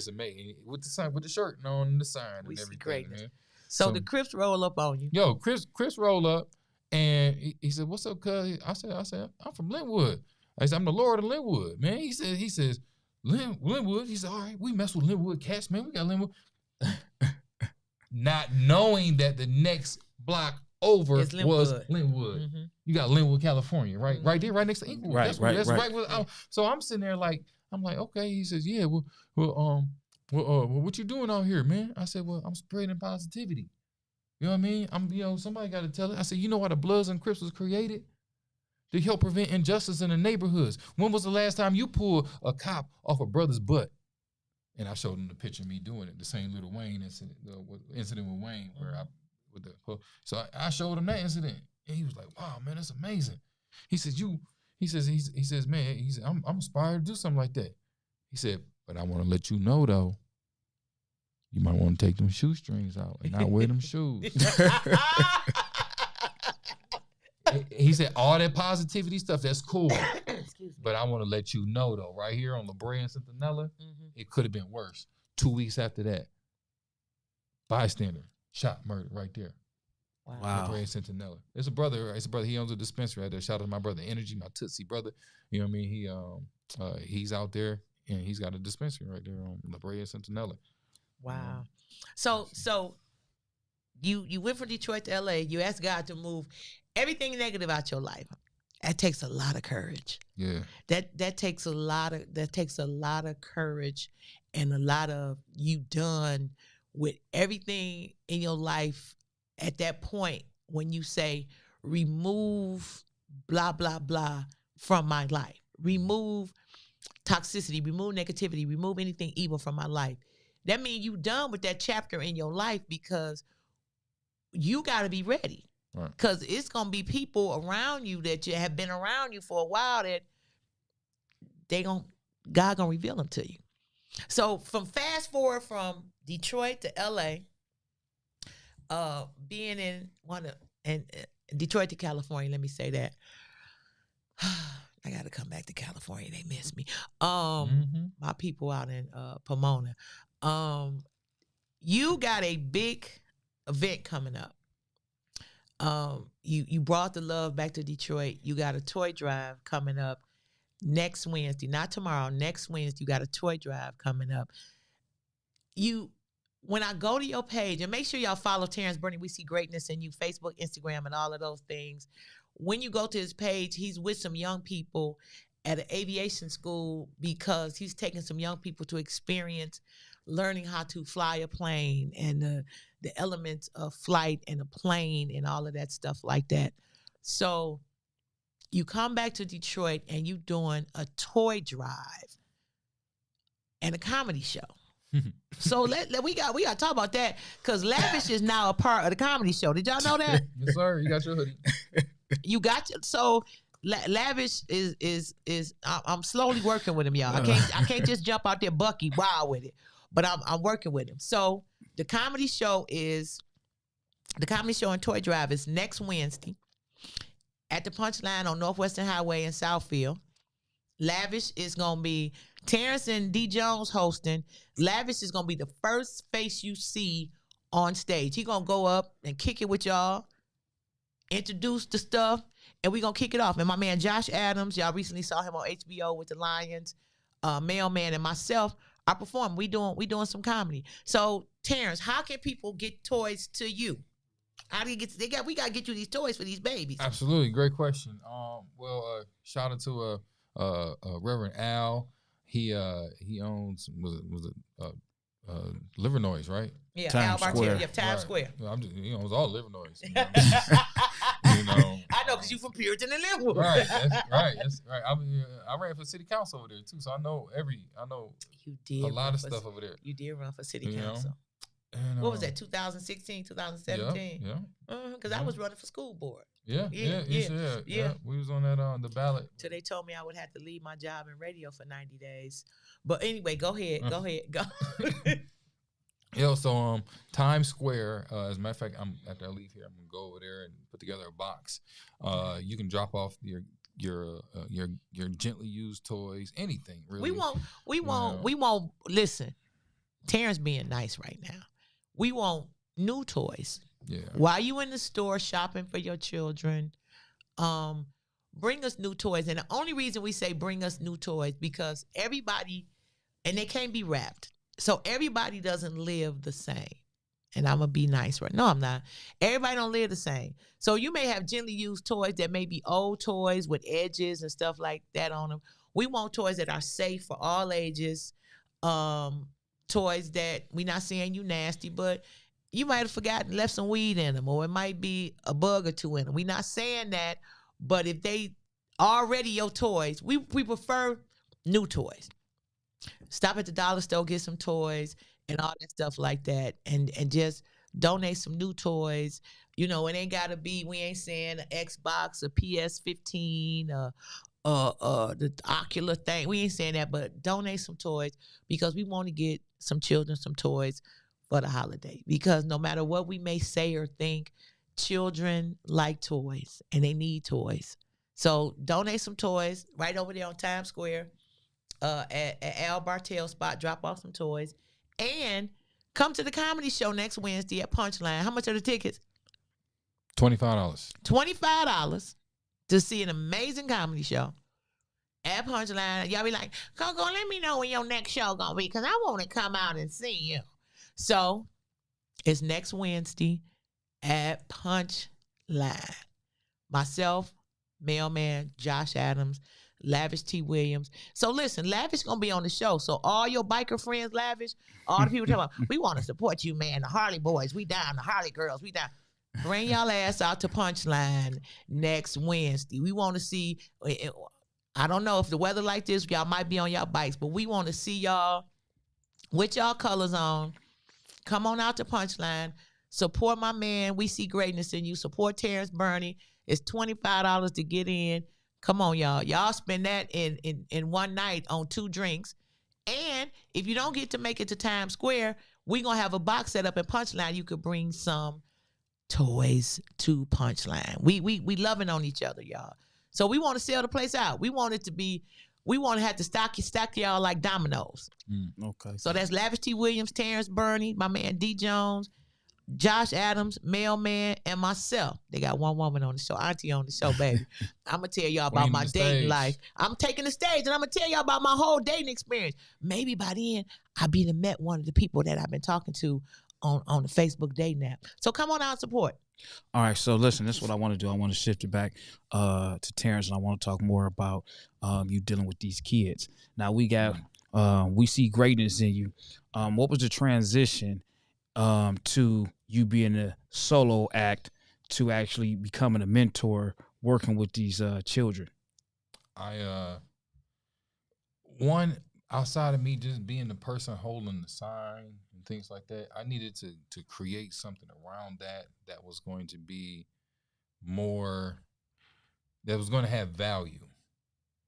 amazing. With the sign, with the shirt on and the sign and everything, man. So the Crips roll up on you. Yo, Chris roll up. And he said, "What's up, cuz?" I said, "I'm from Linwood." I said, "I'm the Lord of Linwood, man." He says, Linwood. He said, "All right, we mess with Linwood cats, man. We got Linwood." Not knowing that the next block over was Linwood. Mm-hmm. You got Linwood, California, right? Mm-hmm. Right there, right next to Inglewood. Right. So I'm sitting there I'm like, okay. He says, "Yeah, well, what you doing out here, man?" I said, "Well, I'm spreading positivity." You know what I mean? Somebody got to tell it. I said, you know why the Bloods and Crips was created? To help prevent injustice in the neighborhoods. When was the last time you pulled a cop off a brother's butt? And I showed him the picture of me doing it, the same little Wayne incident, the incident with Wayne, so I showed him that incident, and he was like, "Wow, man, that's amazing." He says, "Man, I'm inspired to do something like that." He said, "But I want to let you know though. You might want to take them shoestrings out and not wear them shoes." He said, all that positivity stuff, that's cool. But I want to let you know, though, right here on La Brea and Centinela, it could have been worse. 2 weeks after that, bystander, shot, murdered right there. Wow. La Brea and Centinela. It's a brother. He owns a dispensary right there. Shout out to my brother Energy, my Tootsie brother. You know what I mean? He's out there, and he's got a dispensary right there on La Brea and Centinela. Wow. So you went from Detroit to LA. You asked God to move everything negative out your life. That takes a lot of courage. Yeah. That takes a lot of courage and a lot of you done with everything in your life at that point when you say remove blah blah blah from my life. Remove toxicity, remove negativity, remove anything evil from my life. That means you done with that chapter in your life because you got to be ready. Because it's going to be people around you that you have been around you for a while that God going to reveal them to you. So fast forward from Detroit to LA, being in Detroit to California, let me say that. I got to come back to California. They miss me. My people out in Pomona. You got a big event coming up. You brought the love back to Detroit. You got a toy drive coming up next Wednesday, not tomorrow, next Wednesday. You got a toy drive coming up. When I go to your page, and make sure y'all follow Terrance Burney, We See Greatness in You, Facebook, Instagram, and all of those things. When you go to his page, he's with some young people at an aviation school because he's taking some young people to experience learning how to fly a plane and the elements of flight and a plane and all of that stuff like that. So you come back to Detroit and you doing a toy drive and a comedy show. So we got to talk about that because Lavish is now a part of the comedy show. Did y'all know that? Yes, sir. You got your hoodie. So Lavish is I'm slowly working with him, y'all. I can't just jump out there bucky wild with it, but I'm working with him. So the comedy show and Toy Drive is next Wednesday at the Punchline on Northwestern Highway in Southfield. Lavish is gonna be Terrance and D. Jones hosting. Lavish is gonna be the first face you see on stage. He gonna go up and kick it with y'all, introduce the stuff, and we gonna kick it off. And my man Josh Adams, y'all recently saw him on HBO with the Lions, Mailman, and myself are performing. We doing some comedy. So Terrance, how can people get toys to you? How do you get? We gotta get you these toys for these babies. Absolutely, great question. Shout out to Reverend Al. He owns was it Liver Noise, right? Yeah, Times Al Square. Bartel. Yeah, Times Square. He owns all Liver Noise. I know, because you from Puritan and Linwood. Right, that's right. I ran for city council over there too, so I know You did a lot of stuff over there. You did run for city You know? council. And, What was that, 2016, 2017? Yeah. Because I was running for school board. Yeah. We was on that the ballot. So they told me I would have to leave my job in radio for 90 days. But anyway, go ahead. Go. Yeah, so Times Square. As a matter of fact, after I leave here, I'm gonna go over there and put together a box. You can drop off your gently used toys, anything really. We won't listen. Terrance being nice right now. We want new toys. Yeah. While you in the store shopping for your children, bring us new toys. And the only reason we say bring us new toys because everybody, and they can't be wrapped. So everybody doesn't live the same. And I'm going to be nice right now. No, I'm not. Everybody don't live the same. So you may have gently used toys that may be old toys with edges and stuff like that on them. We want toys that are safe for all ages. Toys that we're not saying you nasty, but you might have forgotten, left some weed in them, or it might be a bug or two in them. We're not saying that, but if they already your toys, we prefer new toys. Stop at the dollar store, get some toys and all that stuff like that, and just donate some new toys. You know, it ain't gotta be. We ain't saying an Xbox, a PS15, the ocular thing. We ain't saying that, but donate some toys because we want to get some children some toys for the holiday. Because no matter what we may say or think, children like toys and they need toys. So donate some toys right over there on Times Square. At Al Bartel spot, drop off some toys, and come to the comedy show next Wednesday at Punchline. How much are the tickets? $25. $25 to see an amazing comedy show at Punchline. Y'all be like, Coco, let me know when your next show gonna be, because I want to come out and see you. So it's next Wednesday at Punchline. Myself, Mailman, Josh Adams, Lavish T. Williams. So listen, Lavish gonna be on the show. So all your biker friends, Lavish, all the people talking about, we want to support you, man. The Harley boys, we down. The Harley girls, we down. Bring y'all ass out to Punchline next Wednesday. We want to see. I don't know if the weather like this, y'all might be on y'all bikes, but we want to see y'all with y'all colors on. Come on out to Punchline. Support my man. We see greatness in you. Support Terrance Burney. It's $25 to get in. Come on, y'all. Y'all spend that in one night on 2 drinks. And if you don't get to make it to Times Square, we're going to have a box set up at Punchline. You could bring some toys to Punchline. We loving on each other, y'all. So we want to sell the place out. We want to have to stack y'all like dominoes. Okay. So that's Lavish T. Williams, Terrance Burney, my man D. Jones, Josh Adams, Mailman, and myself. They got one woman on the show, Auntie on the show, baby. I'm going to tell y'all about my dating life. I'm taking the stage, and I'm going to tell y'all about my whole dating experience. Maybe by then, I'll be met one of the people that I've been talking to on the Facebook dating app. So come on out and support. All right, so listen, this is what I want to do. I want to shift it back to Terrance, and I want to talk more about you dealing with these kids. Now, we see greatness in you. What was the transition to you being a solo act to actually becoming a mentor working with these children? One, outside of me just being the person holding the sign and things like that, I needed to create something around that was going to be more, that was going to have value,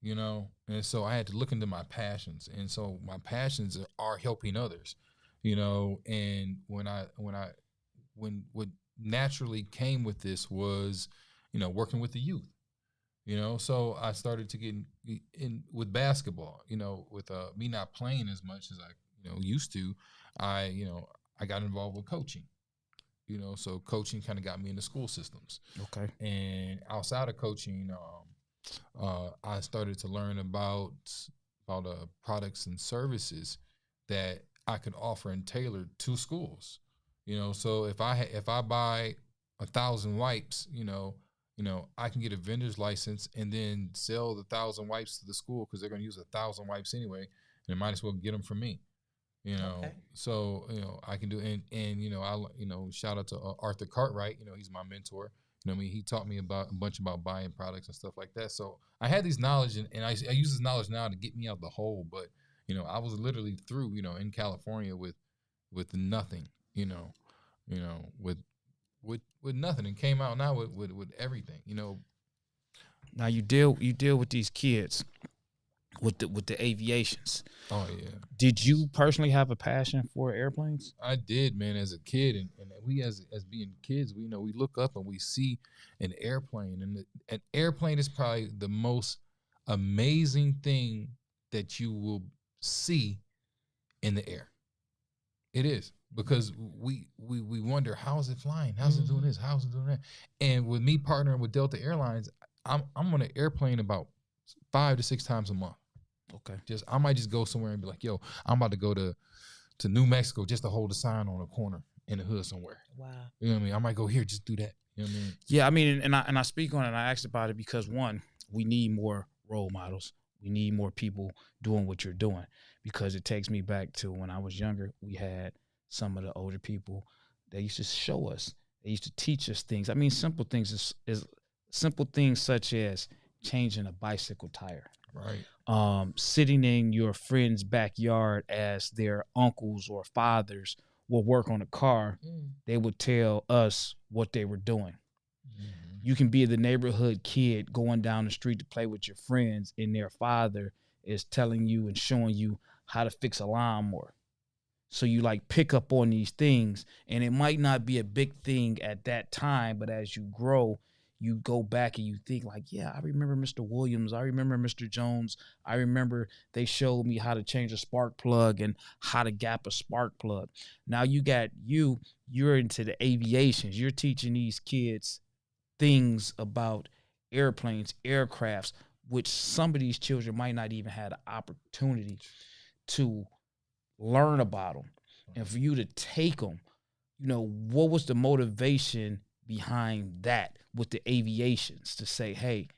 you know? And so I had to look into my passions. And so my passions are helping others, you know? And what naturally came with this was, you know, working with the youth. You know, so I started to get in with basketball, you know, with me not playing as much as I, you know, used to. I got involved with coaching, So coaching kind of got me into school systems. Okay. And outside of coaching, I started to learn about products and services that I could offer and tailor to schools. So if I buy 1,000 wipes, I can get a vendor's license and then sell the 1,000 wipes to the school because they're going to use 1,000 wipes anyway, and they might as well get them from me. Okay. So I can do, and shout out to Arthur Cartwright. He's my mentor. He taught me about a bunch about buying products and stuff like that. So I had these knowledge, and I use this knowledge now to get me out the hole. But I was literally through, in California with nothing, with nothing, and came out now with everything. Now you deal with these kids with the aviations. Oh yeah. Did you personally have a passion for airplanes? I did, man, as a kid, and we as being kids, we look up and we see an airplane, and an airplane is probably the most amazing thing that you will see in the air. It is, because we wonder, how is it flying? How's it doing this? How's it doing that? And with me partnering with Delta Airlines, I'm on an airplane about 5 to 6 times a month. Okay. I might just go somewhere and be like, yo, I'm about to go to New Mexico just to hold a sign on a corner in the hood somewhere. Wow. You know what I mean? I might go here, just do that. You know what I mean? Yeah, I mean, and I speak on it, and I asked about it because, one, we need more role models. We need more people doing what you're doing, because it takes me back to when I was younger. We had some of the older people that used to show us. They used to teach us things. I mean, simple things is simple things such as changing a bicycle tire. Right. Sitting in your friend's backyard as their uncles or fathers will work on a car, they would tell us what they were doing. Mm-hmm. You can be the neighborhood kid going down the street to play with your friends, and their father is telling you and showing you how to fix a lawnmower. So you pick up on these things, and it might not be a big thing at that time, but as you grow, you go back and you think yeah, I remember Mr. Williams. I remember Mr. Jones. I remember they showed me how to change a spark plug and how to gap a spark plug. Now you're into the aviations. You're teaching these kids things about airplanes, aircrafts, which some of these children might not even have the opportunity to learn about them. And for you to take them, what was the motivation behind that with the aviations to say, hey,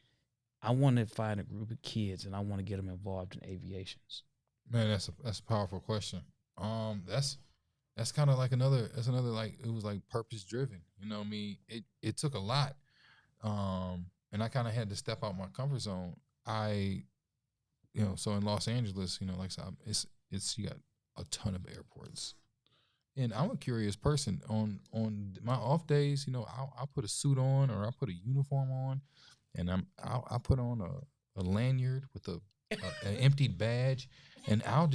I want to find a group of kids and I want to get them involved in aviations? Man, that's a powerful question. That's kind of another it was purpose driven. You know what I mean? It took a lot. And I kind of had to step out my comfort zone. So in Los Angeles, like I said, it's you got a ton of airports. And I'm a curious person. On my off days, I'll put a suit on, or I'll put a uniform on, and I'll put on a lanyard with an emptied badge, and I'll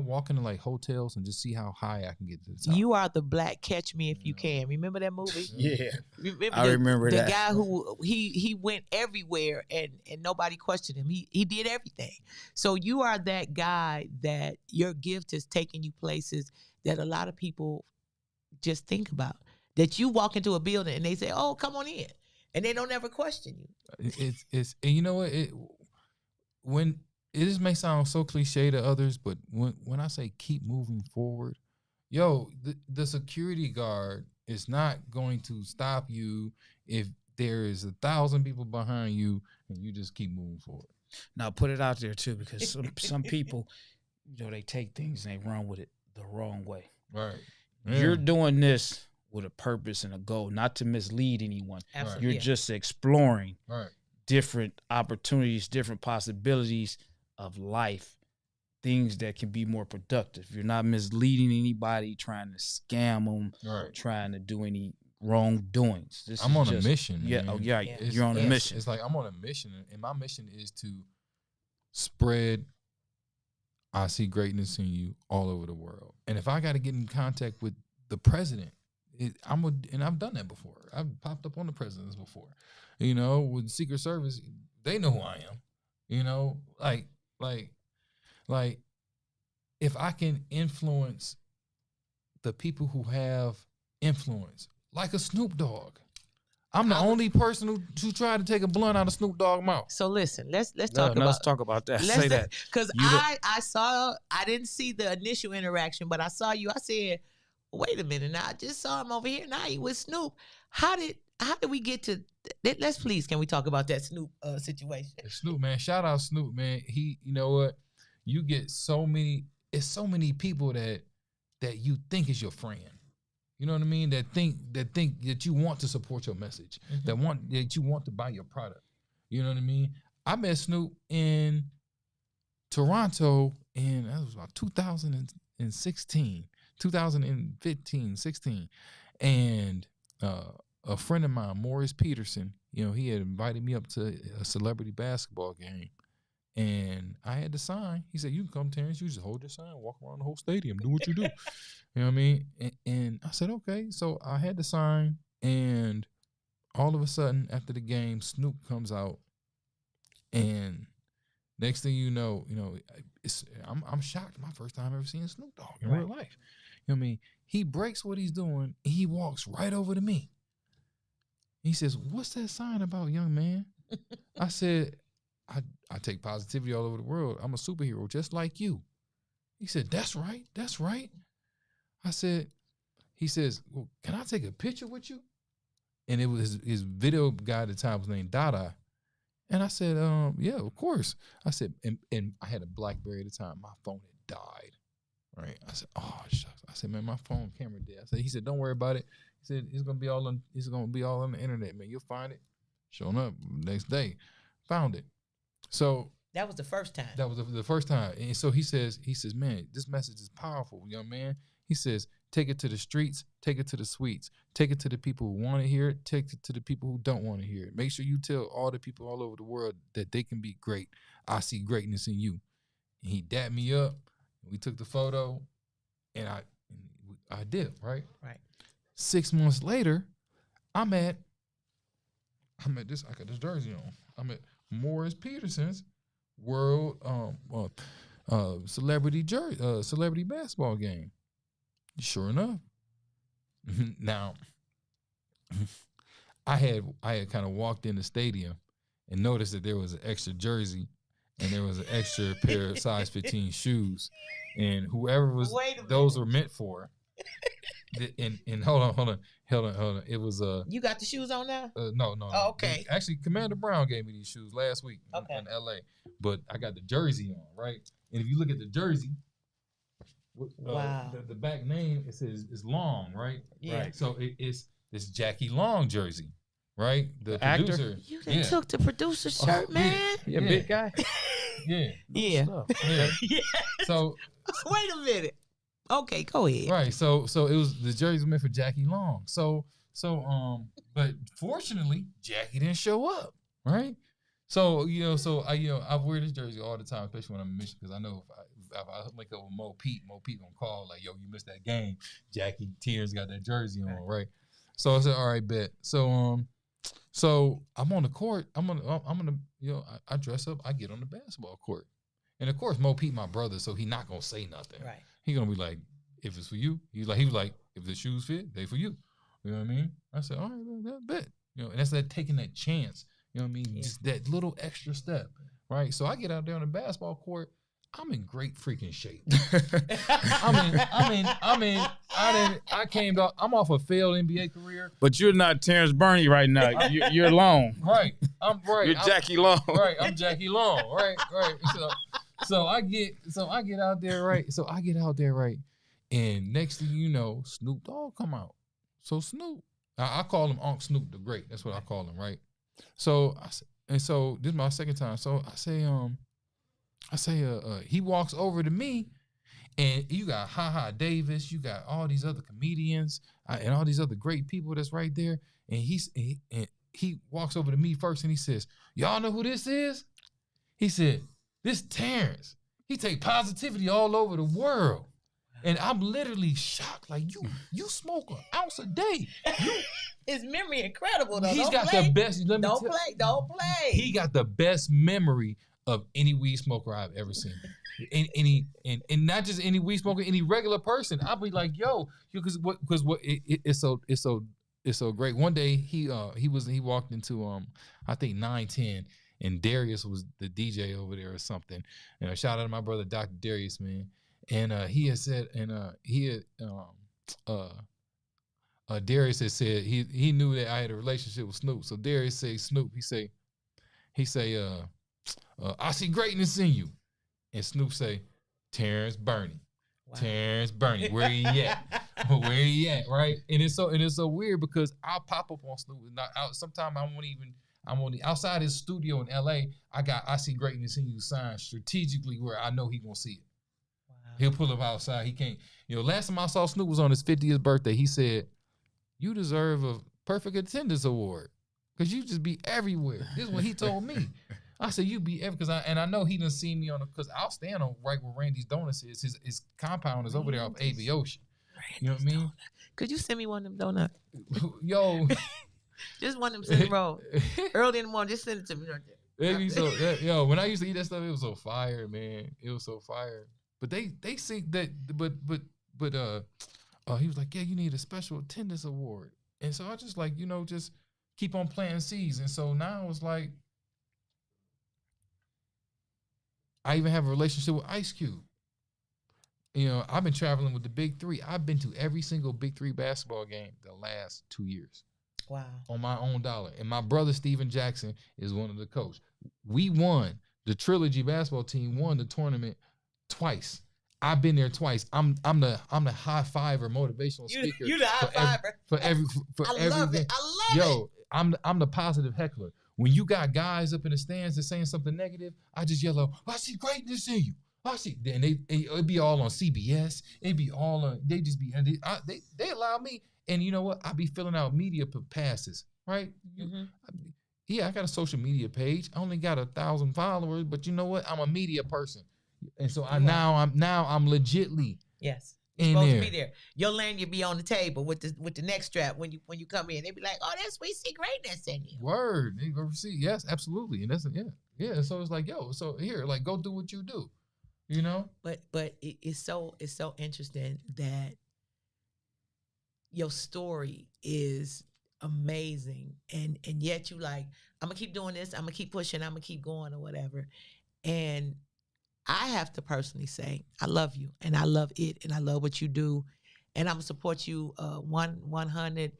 walk into hotels and just see how high I can get to the top. You are the black Catch Me If You Can. Remember that movie? Yeah, I remember that. The guy who he went everywhere and nobody questioned him. He did everything. So you are that guy that your gift has taken you places that a lot of people just think about. That you walk into a building and they say, "Oh, come on in," and they don't ever question you. It's and you know what, when it just may sound so cliche to others, but when I say keep moving forward, the security guard is not going to stop you if there is 1,000 people behind you and you just keep moving forward. Now put it out there too, because some people, they take things and they run with it the wrong way. Right. Yeah. You're doing this with a purpose and a goal, not to mislead anyone. Absolutely. You're just exploring right. different opportunities, different possibilities of life, things that can be more productive. You're not misleading anybody, trying to scam them, right. trying to do any wrongdoings. I'm on a mission. Yeah, man. You're on a mission. It's I'm on a mission, and my mission is to spread I see greatness in you all over the world. And if I got to get in contact with the president, and I've done that before. I've popped up on the presidents before. With Secret Service, they know who I am. If I can influence the people who have influence, like a Snoop Dogg. I'm the only person who tried to take a blunt out of Snoop Dogg's mouth. So listen, let's No, talk no, about let's talk about that. Say that. Because I didn't see the initial interaction, but I saw you. I said, wait a minute, now I just saw him over here. Now he with Snoop. How did we get to? Let's please, can we talk about that Snoop situation? Snoop, man, shout out Snoop, man. He, you know what? You get so many. It's so many people that you think is your friend. You know what I mean? That think that you want to support your message, that you want to buy your product. You know what I mean? I met Snoop in Toronto in that was about 2016, 2015, 16, and a friend of mine, Morris Peterson, you know, he had invited me up to a celebrity basketball game, and I had to sign. He said, "You can come, Terrance. You just hold your sign, walk around the whole stadium, do what you do." You know what I mean? And I said, okay. So I had to sign, and all of a sudden, after the game, Snoop comes out, and next thing you know, I'm shocked. My first time ever seeing Snoop Dogg in real life. You know what I mean? He breaks what he's doing, and he walks right over to me. He says, "What's that sign about, young man?" I said, I take positivity all over the world. I'm a superhero just like you. He said, "That's right. That's right." I said, he says, "Well, can I take a picture with you?" And it was his video guy at the time was named Dada. And I said, yeah, of course. I said, and I had a BlackBerry at the time. My phone had died. Right. I said, oh shucks. I said, man, my phone camera dead. He said, don't worry about it. He said, it's gonna be all on the internet, man. You'll find it. Showing up next day. Found it. So that was the first time. That was the first time. And so he says, man, this message is powerful, young man. He says, take it to the streets, take it to the suites, take it to the people who want to hear it, take it to the people who don't want to hear it. Make sure you tell all the people all over the world that they can be great. I see greatness in you. And he dapped me up. We took the photo, and I did, right? Right. 6 months later, I'm at this, I got this jersey on. I'm at Morris Peterson's world celebrity basketball game. Sure enough. Now, I had kind of walked in the stadium and noticed that there was an extra jersey and there was an extra pair of size 15 shoes, and whoever those were meant for. And hold on. It was You got the shoes on now? No. Oh, okay. Actually, Commander Brown gave me these shoes last week in LA, but I got the jersey on, right? And if you look at the jersey, wow, the back name it says is Long, right? Yeah. Right. So it's Jackie Long jersey, right? The producer. You done took the producer's shirt, man. Yeah, big guy. Yeah. Yeah. Yeah. So wait a minute. Okay, go ahead. Right. So it was the jersey meant for Jackie Long. So but fortunately Jackie didn't show up, right? So I wear this jersey all the time, especially when I'm in Michigan, because I know if I link up with Mo Pete gonna call like, yo, you missed that game. Jackie Tears got that jersey on, right? So I said, all right, bet. So I'm on the court. I'm gonna I dress up. I get on the basketball court, and of course Mo Pete my brother, so he not gonna say nothing. Right. He gonna be like, if it's for you, he was like, if the shoes fit, they for you. You know what I mean? I said, all right, well, bet. And that's that taking that chance. You know what I mean? Yeah. Just that little extra step, right? So I get out there on the basketball court. I'm in great freaking shape. I came out. I'm off a failed NBA career. But you're not Terrance Burney right now. You're Long. Right. I'm right. You're Jackie Long. Right. I'm Jackie Long. Right. So I get out there, right? And next thing you know, Snoop Dogg come out. So Snoop, I call him Unc Snoop the Great. That's what I call him, right? So this is my second time. So I say, he walks over to me, and you got Ha Davis, you got all these other comedians, and all these other great people that's right there. And he walks over to me first, and he says, "Y'all know who this is?" He said, "This Terrance. He take positivity all over the world." And I'm literally shocked. Like, you smoke an ounce a day. His memory incredible though. He's got the best. Don't play. He got the best memory of any weed smoker I've ever seen. And not just any weed smoker, any regular person. I'll be like, yo, because it's so it's so great. One day he walked into I think 910, and Darius was the DJ over there or something. And shout out to my brother Dr. Darius, man. And he had said, and Darius had said he knew that I had a relationship with Snoop. So Darius say, Snoop, he say, I see greatness in you. And Snoop say, Terrance Burney. Wow. Terrance Burney, where he at? Where he at, right? And it's so weird because I'll pop up on Snoop. Sometimes I'm on the outside his studio in LA. I see greatness in you sign strategically where I know he gonna see it. Wow. He'll pull up outside. He can't. Last time I saw Snoop was on his 50th birthday. He said, "You deserve a perfect attendance award because you just be everywhere." This is what he told me. I said, "You be every," because I know he done seen me because I'll stand on right where Randy's Donuts is. His compound is over there off AV Ocean. You know what I mean? Donut. Could you send me one of them donuts? Yo. Just one of them sitting roll. Early in the morning, just send it to me right there. Yo, when I used to eat that stuff, it was so fire, man. It was so fire. But they say that, but he was like, yeah, you need a special attendance award. And so I just like, just keep on planting seeds. And so now it's like, I even have a relationship with Ice Cube. I've been traveling with the Big Three. I've been to every single Big Three basketball game the last 2 years. Wow. On my own dollar. And my brother, Steven Jackson, is one of the coaches. We won. The Trilogy basketball team won the tournament twice. I've been there twice. I'm the high fiver motivational speaker. You the high fiver. I love it. Yo, I'm the positive heckler. When you got guys up in the stands that's saying something negative, I just yell out, I see greatness in you. I see. And it'd be all on CBS. It'd be all on, they just be, and they allow me. And you know what? I be filling out media passes, right? Mm-hmm. I got a social media page. I only got 1,000 followers, but you know what? I'm a media person. And so I'm legitly yes. You're supposed to be there. Your lanyard be on the table with the neck strap when you come in. They be like, "Oh, that's we see greatness in you." Word, see, yes, absolutely, and that's yeah. So it's like, yo, so here, like, go do what you do, But it's so interesting that your story is amazing, and yet you like, I'm gonna keep doing this. I'm gonna keep pushing. I'm gonna keep going or whatever, and I have to personally say, I love you, and I love it, and I love what you do, and I'm gonna support you 100.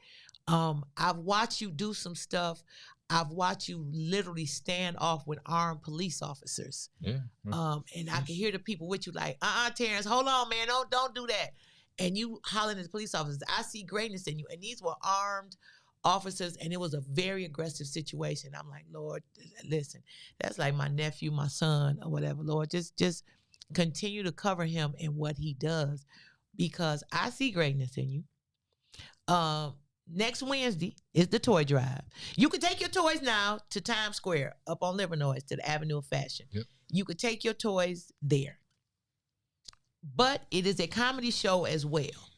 I've watched you do some stuff. I've watched you literally stand off with armed police officers. Yeah. And I can hear the people with you like, Terrance, hold on, man, don't do that. And you hollering at the police officers, I see greatness in you. And these were armed officers, and it was a very aggressive situation. I'm like, Lord, listen, that's like my nephew, my son, or whatever. Lord, just continue to cover him in what he does, because I see greatness in you. Next Wednesday is the toy drive. You can take your toys now to Times Square up on Livernois to the Avenue of Fashion. Yep. You could take your toys there. But it is a comedy show as well.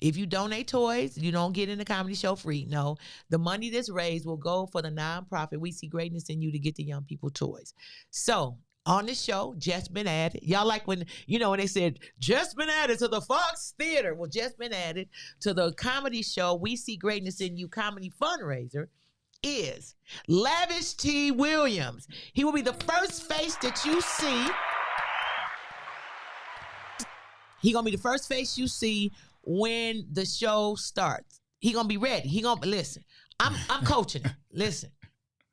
If you donate toys, you don't get in the comedy show free. No, the money that's raised will go for the nonprofit We See Greatness in You to get the young people toys. So on the show, just been added. Y'all like when they said, just been added to the Fox Theater. Well, just been added to the comedy show We See Greatness in You comedy fundraiser is Lavish T. Williams. He will be the first face that you see. He gonna be the first face you see when the show starts. He gonna be ready. He gonna listen. I'm coaching him. Listen,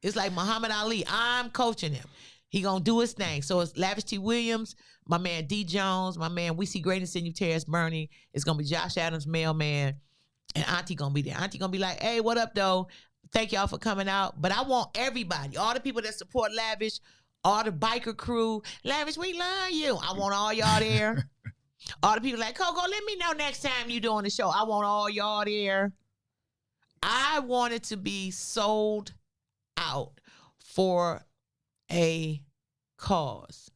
it's like Muhammad Ali. I'm coaching him. He gonna do his thing. So it's Lavish T. Williams, my man D. Jones, my man We See Greatness in You, Terrance Burney. It's gonna be Josh Adams, Mailman, and Auntie gonna be there. Auntie gonna be like, hey, what up, though? Thank y'all for coming out. But I want everybody, all the people that support Lavish, all the biker crew. Lavish, we love you. I want all y'all there. All the people like, Coco, let me know next time you doing the show. I want all y'all there. I want it to be sold out for a cause.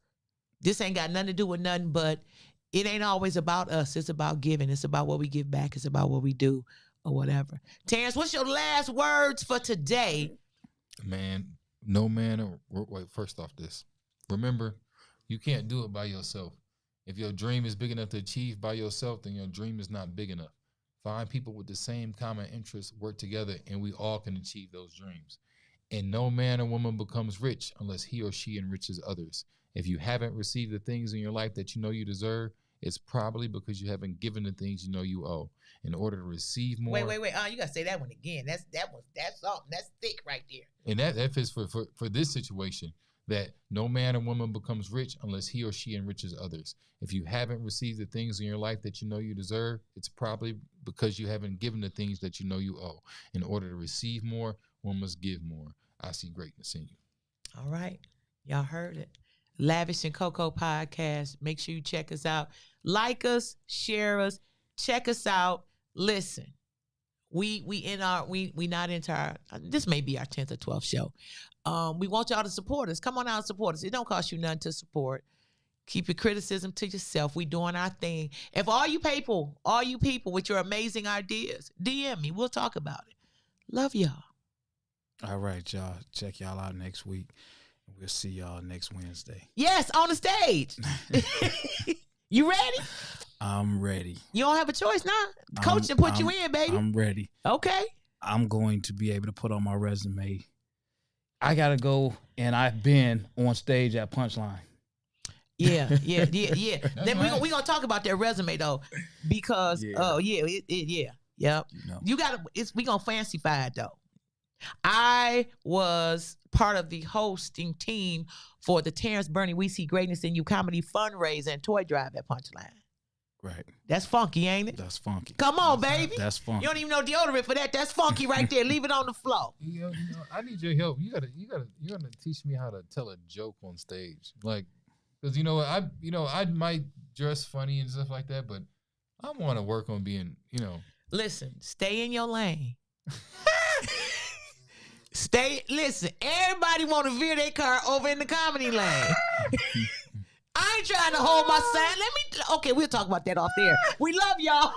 This ain't got nothing to do with nothing, but it ain't always about us. It's about giving. It's about what we give back. It's about what we do or whatever. Terrance, what's your last words for today? Man, wait, first off this. Remember, you can't do it by yourself. If your dream is big enough to achieve by yourself, then your dream is not big enough. Find people with the same common interests, work together, and we all can achieve those dreams. And no man or woman becomes rich unless he or she enriches others. If you haven't received the things in your life that you know you deserve, it's probably because you haven't given the things you know you owe. In order to receive more. Wait. You gotta say that one again. That's something. That's thick right there. And that fits for this situation. That no man or woman becomes rich unless he or she enriches others. If you haven't received the things in your life that you know you deserve, it's probably because you haven't given the things that you know you owe. In order to receive more, one must give more. I see greatness in you. All right. Y'all heard it. Lavish and Coco podcast. Make sure you check us out. Like us, share us, check us out. Listen. We not into our, this may be our 10th or 12th show. We want y'all to support us. Come on out and support us. It don't cost you nothing to support. Keep your criticism to yourself. We doing our thing. If all you people with your amazing ideas, DM me. We'll talk about it. Love y'all. All right, y'all. Check y'all out next week. We'll see y'all next Wednesday. Yes, on the stage. You ready? I'm ready. You don't have a choice now. Coach done put you in, baby. I'm ready. Okay. I'm going to be able to put on my resume. I got to go, and I've been on stage at Punchline. Yeah. Then we're going to talk about that resume, though, because, yep. You know. You got to, we're going to fancify it, though. I was part of the hosting team for the Terrance Burney We See Greatness in You comedy fundraiser and toy drive at Punchline. Right. That's funky, ain't it? That's funky. Come on, baby. That's funky. You don't even know deodorant for that. That's funky right there. Leave it on the floor. You know, I need your help. You gotta teach me how to tell a joke on stage. Like, because I might dress funny and stuff like that, but I want to work on being, Listen, stay in your lane. Listen, everybody want to veer their car over in the comedy lane. I ain't trying to hold my sign. Okay, we'll talk about that off there. We love y'all.